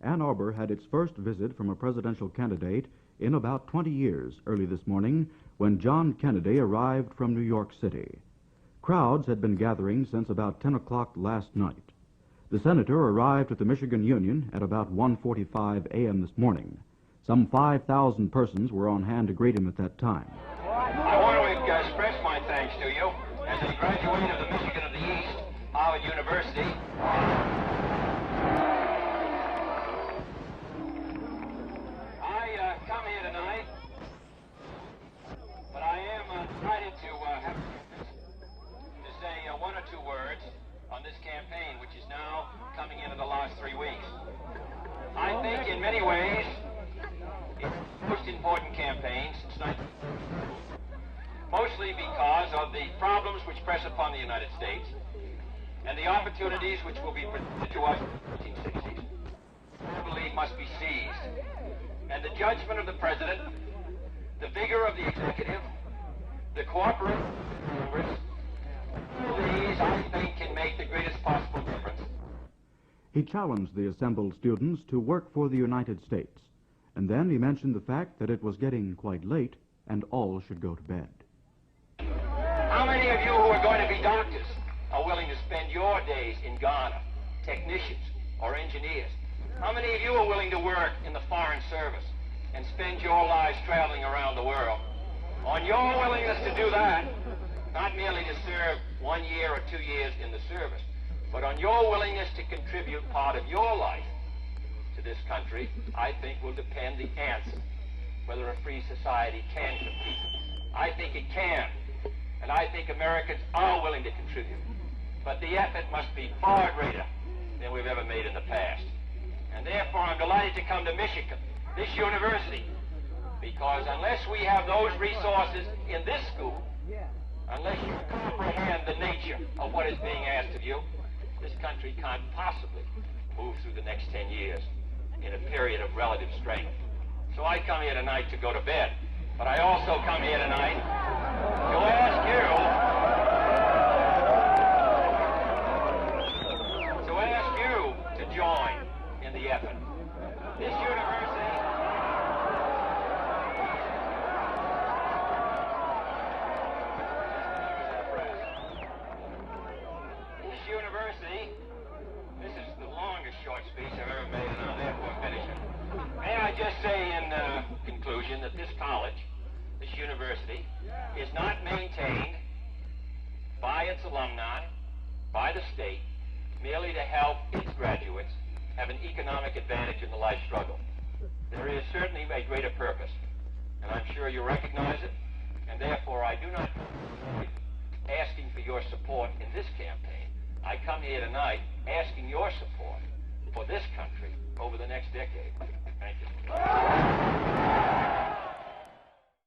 Ann Arbor had its first visit from a presidential candidate in about 20 years early this morning when John Kennedy arrived from New York City. Crowds had been gathering since about 10 o'clock last night. The senator arrived at the Michigan Union at about 1:45 a.m. this morning. Some 5,000 persons were on hand to greet him at that time. I want to express my thanks to you as a graduate of the Michigan of the East, Harvard University. I come here tonight, but I am excited to say one or two words on this campaign, which is now coming into the last 3 weeks. I think in many ways it's the most important campaign since 19... mostly because of the problems which press upon the United States and the opportunities which will be presented to us in the 1960s, I believe must be seized. And the judgment of the President, the vigor of the executive, the cooperation of Congress, these, I think, can make the greatest possible difference. He challenged the assembled students to work for the United States, and then he mentioned the fact that it was getting quite late and all should go to bed. How many of you who are going to be doctors are willing to spend your days in Ghana, technicians or engineers? How many of you are willing to work in the Foreign Service and spend your lives traveling around the world? On your willingness to do that, not merely to serve 1 year or 2 years in the service, but on your willingness to contribute part of your life to this country, I think will depend the answer whether a free society can compete. I think it can. And I think Americans are willing to contribute. But the effort must be far greater than we've ever made in the past. And therefore, I'm delighted to come to Michigan, this university, because unless we have those resources in this school, unless you comprehend the nature of what is being asked of you, this country can't possibly move through the next 10 years in a period of relative strength. So I come here tonight to go to bed. But I also come here tonight to ask you to join in the effort. This university this is the longest short speech I've ever made, and I'll therefore finish it. May I just say in conclusion that this college, this university, is not maintained by its alumni, by the state, merely to help its graduates have an economic advantage in the life struggle. There is certainly a greater purpose, and I'm sure you recognize it, and therefore I do not asking for your support in this campaign. I come here tonight asking your support for this country over the next decade.